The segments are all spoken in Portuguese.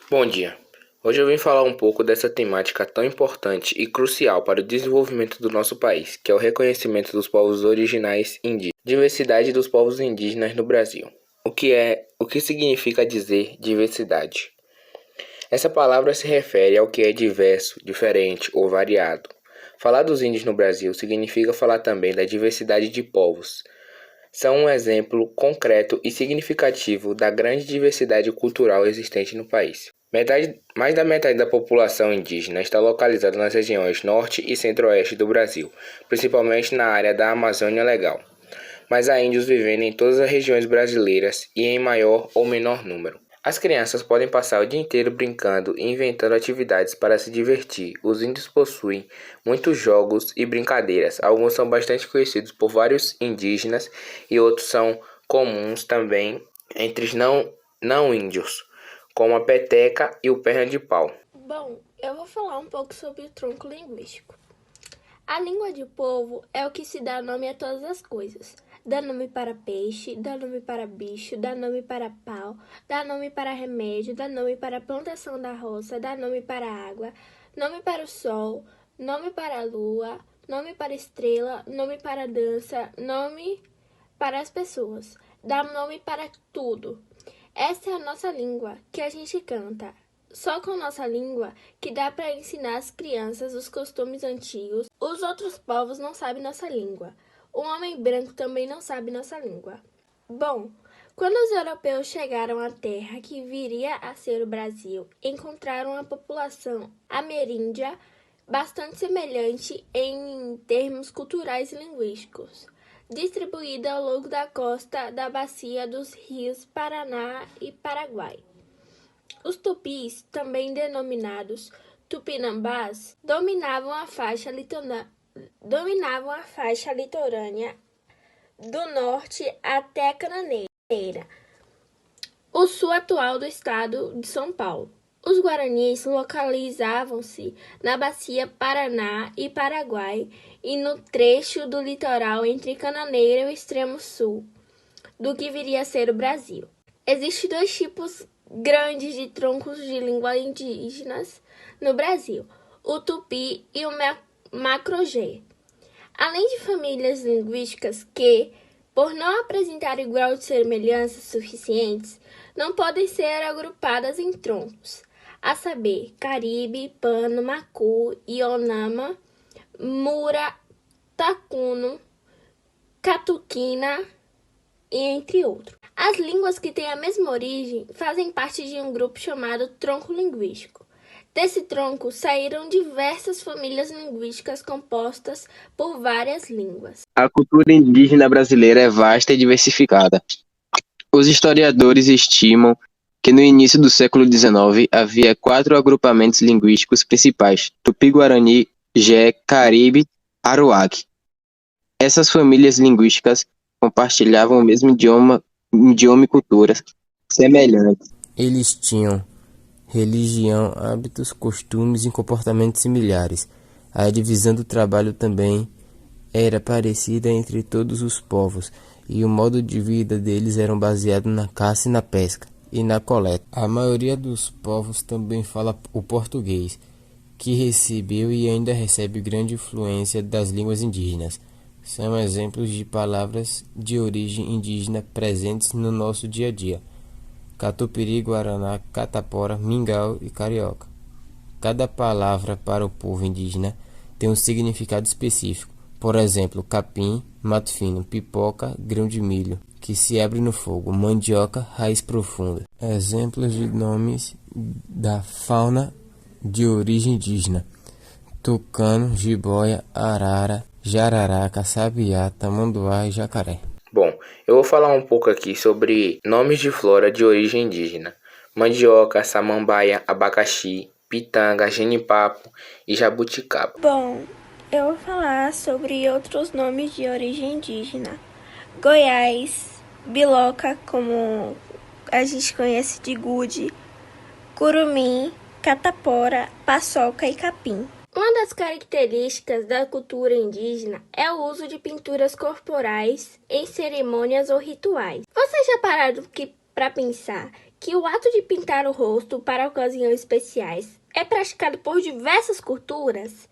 Bom dia. Hoje eu vim falar um pouco dessa temática tão importante e crucial para o desenvolvimento do nosso país, que é o reconhecimento dos povos originais indígenas. Diversidade dos povos indígenas no Brasil. O que significa dizer diversidade? Essa palavra se refere ao que é diverso, diferente ou variado. Falar dos índios no Brasil significa falar também da diversidade de povos. São um exemplo concreto e significativo da grande diversidade cultural existente no país. Mais da metade da população indígena está localizada nas regiões norte e centro-oeste do Brasil, principalmente na área da Amazônia Legal. Mas há índios vivendo em todas as regiões brasileiras e em maior ou menor número. As crianças podem passar o dia inteiro brincando e inventando atividades para se divertir. Os índios possuem muitos jogos e brincadeiras. Alguns são bastante conhecidos por vários indígenas e outros são comuns também entre os não índios, como a peteca e o perna de pau. Bom, eu vou falar um pouco sobre o tronco linguístico. A língua de povo é o que se dá nome a todas as coisas. Dá nome para peixe, dá nome para bicho, dá nome para pau, dá nome para remédio, dá nome para a plantação da roça, dá nome para a água, nome para o sol, nome para a lua, nome para a estrela, nome para a dança, nome para as pessoas. Dá nome para tudo. Essa é a nossa língua, que a gente canta. Só com nossa língua que dá para ensinar às crianças os costumes antigos. Os outros povos não sabem nossa língua. O homem branco também não sabe nossa língua. Bom, quando os europeus chegaram à terra que viria a ser o Brasil, encontraram a população ameríndia bastante semelhante em termos culturais e linguísticos, distribuída ao longo da costa da bacia dos rios Paraná e Paraguai. Os tupis, também denominados tupinambás, dominavam a faixa litorânea do norte até a Cananeira, o sul atual do estado de São Paulo. Os guaranis localizavam-se na bacia Paraná e Paraguai e no trecho do litoral entre Cananeira e o extremo sul do que viria a ser o Brasil. Existem dois tipos grandes de troncos de língua indígenas no Brasil, o tupi e o macro-G. Além de famílias linguísticas que, por não apresentarem grau de semelhança suficientes, não podem ser agrupadas em troncos, a saber, Caribe, Pano, Macu, Ionama, Mura, Tacuno, Catuquina e entre outros. As línguas que têm a mesma origem fazem parte de um grupo chamado tronco linguístico. Desse tronco saíram diversas famílias linguísticas compostas por várias línguas. A cultura indígena brasileira é vasta e diversificada. Os historiadores estimam que no início do século XIX havia 4 agrupamentos linguísticos principais: Tupi-Guarani, Jé, Caribe, Aruac. Essas famílias linguísticas compartilhavam o mesmo idioma e culturas semelhantes. Eles tinham religião, hábitos, costumes e comportamentos similares. A divisão do trabalho também era parecida entre todos os povos, e o modo de vida deles era baseado na caça e na pesca, e na coleta. A maioria dos povos também fala o português, que recebeu e ainda recebe grande influência das línguas indígenas. São exemplos de palavras de origem indígena presentes no nosso dia a dia: Catupiry, Guaraná, Catapora, Mingau e Carioca. Cada palavra para o povo indígena tem um significado específico. Por exemplo, capim, mato fino, pipoca, grão de milho, que se abre no fogo, mandioca, raiz profunda. Exemplos de nomes da fauna de origem indígena: tucano, jiboia, arara, jararaca, sabiá, tamanduá e jacaré. Bom, eu vou falar um pouco aqui sobre nomes de flora de origem indígena: mandioca, samambaia, abacaxi, pitanga, genipapo e jabuticaba. Bom, eu vou falar sobre outros nomes de origem indígena: Goiás, biloca, como a gente conhece de gude, curumim, catapora, paçoca e capim. Uma das características da cultura indígena é o uso de pinturas corporais em cerimônias ou rituais. Vocês já pararam para pensar que o ato de pintar o rosto para ocasiões especiais é praticado por diversas culturas?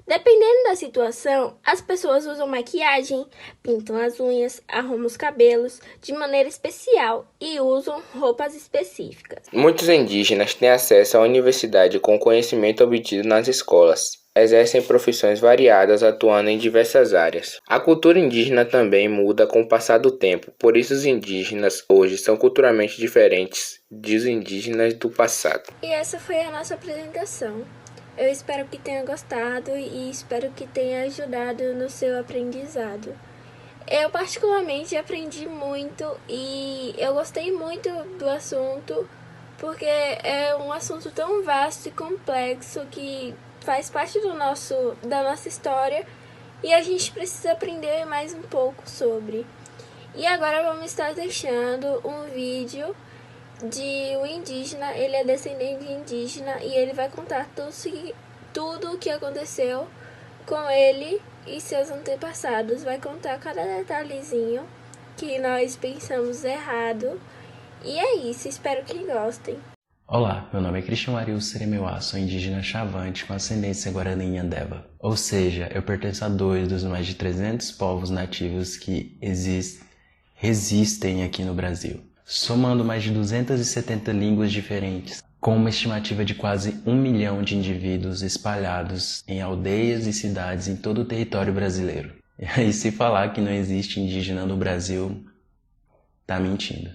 Dependendo da situação, as pessoas usam maquiagem, pintam as unhas, arrumam os cabelos de maneira especial e usam roupas específicas. Muitos indígenas têm acesso à universidade com conhecimento obtido nas escolas. Exercem profissões variadas atuando em diversas áreas. A cultura indígena também muda com o passar do tempo, por isso os indígenas hoje são culturalmente diferentes dos indígenas do passado. E essa foi a nossa apresentação. Eu espero que tenha gostado e espero que tenha ajudado no seu aprendizado. Eu particularmente aprendi muito e eu gostei muito do assunto porque é um assunto tão vasto e complexo que faz parte da nossa história e a gente precisa aprender mais um pouco sobre. E agora vamos estar deixando um vídeo de um indígena, ele é descendente de indígena e ele vai contar tudo o que aconteceu com ele e seus antepassados. Vai contar cada detalhezinho que nós pensamos errado. E é isso, espero que gostem. Olá, meu nome é Christian Ariel Seremeuá, sou indígena Chavante com ascendência Guarani e Andeva. Ou seja, eu pertenço a 2 dos mais de 300 povos nativos que resistem aqui no Brasil, somando mais de 270 línguas diferentes, com uma estimativa de quase 1 milhão de indivíduos espalhados em aldeias e cidades em todo o território brasileiro. E se falar que não existe indígena no Brasil, tá mentindo.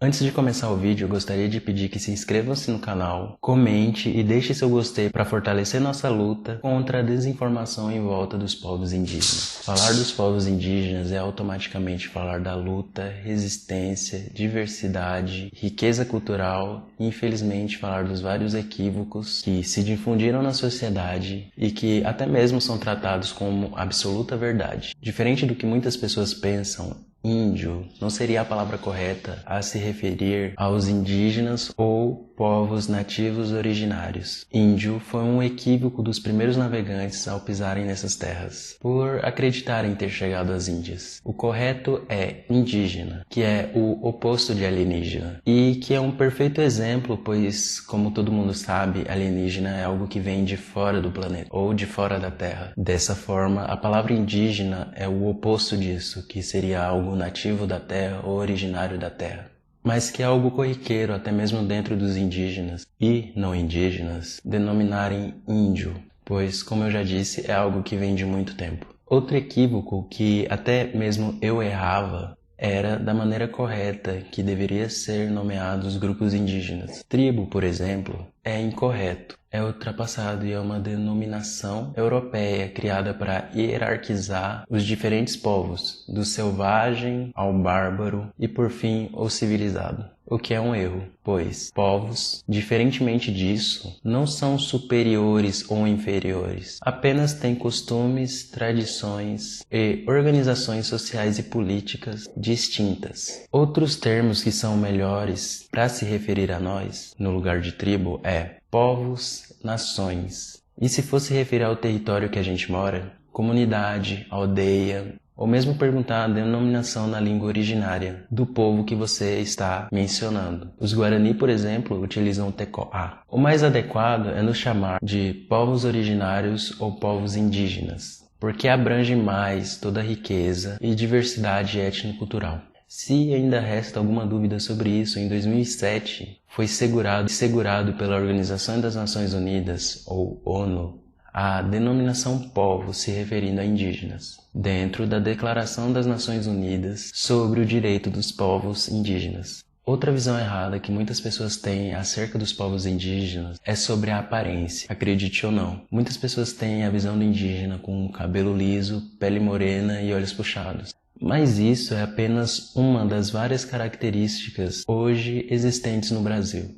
Antes de começar o vídeo, eu gostaria de pedir que se inscrevam-se no canal, comente e deixe seu gostei para fortalecer nossa luta contra a desinformação em volta dos povos indígenas. Falar dos povos indígenas é automaticamente falar da luta, resistência, diversidade, riqueza cultural e, infelizmente, falar dos vários equívocos que se difundiram na sociedade e que até mesmo são tratados como absoluta verdade. Diferente do que muitas pessoas pensam, índio não seria a palavra correta a se referir aos indígenas ou povos nativos originários. Índio foi um equívoco dos primeiros navegantes ao pisarem nessas terras, por acreditarem ter chegado às Índias. O correto é indígena, que é o oposto de alienígena, e que é um perfeito exemplo, pois, como todo mundo sabe, alienígena é algo que vem de fora do planeta, ou de fora da Terra. Dessa forma, a palavra indígena é o oposto disso, que seria algo nativo da Terra ou originário da Terra, mas que é algo corriqueiro até mesmo dentro dos indígenas e não indígenas denominarem índio, pois, como eu já disse, é algo que vem de muito tempo. Outro equívoco que até mesmo eu errava era da maneira correta que deveria ser nomeados os grupos indígenas. Tribo, por exemplo, é incorreto. É ultrapassado e é uma denominação europeia criada para hierarquizar os diferentes povos, do selvagem ao bárbaro e, por fim, o civilizado. O que é um erro, pois povos, diferentemente disso, não são superiores ou inferiores, apenas têm costumes, tradições e organizações sociais e políticas distintas. Outros termos que são melhores para se referir a nós, no lugar de tribo, é povos, nações. E se fosse referir ao território que a gente mora, comunidade, aldeia, ou mesmo perguntar a denominação na língua originária do povo que você está mencionando. Os Guarani, por exemplo, utilizam o tecoá. O mais adequado é nos chamar de povos originários ou povos indígenas, porque abrange mais toda a riqueza e diversidade étnico-cultural. Se ainda resta alguma dúvida sobre isso, em 2007 foi segurado pela Organização das Nações Unidas, ou ONU, a denominação povo se referindo a indígenas, dentro da Declaração das Nações Unidas sobre o direito dos povos indígenas. Outra visão errada que muitas pessoas têm acerca dos povos indígenas é sobre a aparência, acredite ou não. Muitas pessoas têm a visão do indígena com cabelo liso, pele morena e olhos puxados. Mas isso é apenas uma das várias características hoje existentes no Brasil,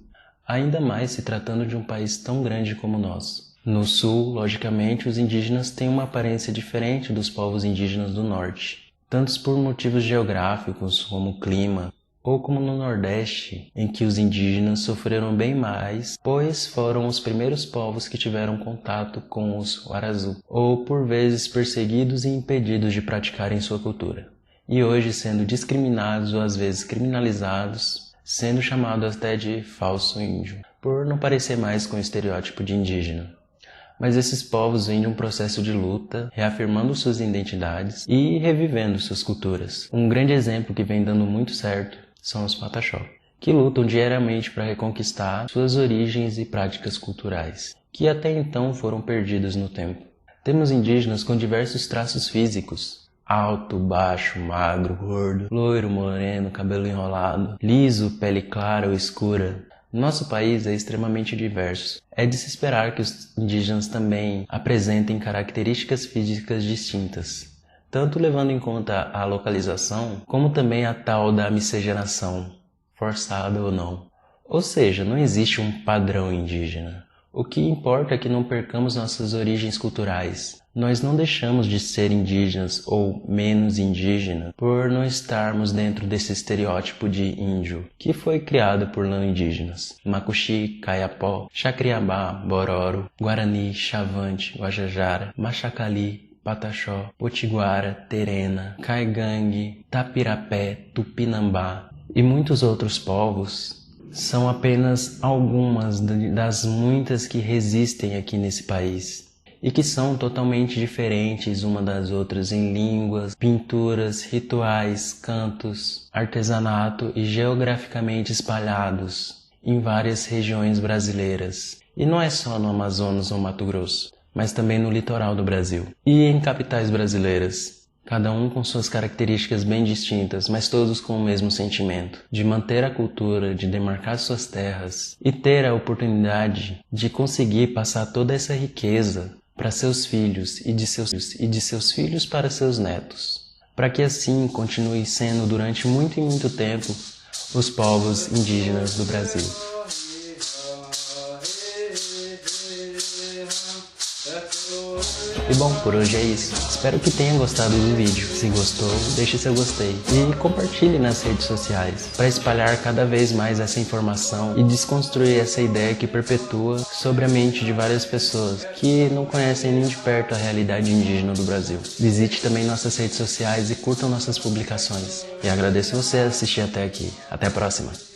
ainda mais se tratando de um país tão grande como o nosso. No sul, logicamente, os indígenas têm uma aparência diferente dos povos indígenas do norte, tanto por motivos geográficos como clima, ou como no Nordeste, em que os indígenas sofreram bem mais, pois foram os primeiros povos que tiveram contato com os Warazu, ou por vezes perseguidos e impedidos de praticarem sua cultura, e hoje sendo discriminados ou às vezes criminalizados, sendo chamados até de falso índio, por não parecer mais com o estereótipo de indígena. Mas esses povos vêm de um processo de luta, reafirmando suas identidades e revivendo suas culturas. Um grande exemplo que vem dando muito certo são os Pataxó, que lutam diariamente para reconquistar suas origens e práticas culturais, que até então foram perdidas no tempo. Temos indígenas com diversos traços físicos: alto, baixo, magro, gordo, loiro, moreno, cabelo enrolado, liso, pele clara ou escura. Nosso país é extremamente diverso. É de se esperar que os indígenas também apresentem características físicas distintas, tanto levando em conta a localização, como também a tal da miscigenação, forçada ou não. Ou seja, não existe um padrão indígena. O que importa é que não percamos nossas origens culturais. Nós não deixamos de ser indígenas ou menos indígena por não estarmos dentro desse estereótipo de índio, que foi criado por não indígenas. Macuxi, Caiapó, Chacriabá, Bororo, Guarani, Chavante, Guajajara, Machacali, Pataxó, Potiguara, Terena, Caigangue, Tapirapé, Tupinambá e muitos outros povos são apenas algumas das muitas que resistem aqui nesse país e que são totalmente diferentes uma das outras em línguas, pinturas, rituais, cantos, artesanato e geograficamente espalhados em várias regiões brasileiras. E não é só no Amazonas ou Mato Grosso, mas também no litoral do Brasil e em capitais brasileiras, cada um com suas características bem distintas, mas todos com o mesmo sentimento, de manter a cultura, de demarcar suas terras e ter a oportunidade de conseguir passar toda essa riqueza para seus filhos e de seus filhos para seus netos, para que assim continue sendo durante muito e muito tempo os povos indígenas do Brasil. E bom, por hoje é isso. Espero que tenha gostado do vídeo. Se gostou, deixe seu gostei e compartilhe nas redes sociais para espalhar cada vez mais essa informação e desconstruir essa ideia que perpetua sobre a mente de várias pessoas que não conhecem nem de perto a realidade indígena do Brasil. Visite também nossas redes sociais e curtam nossas publicações. E agradeço você a assistir até aqui. Até a próxima!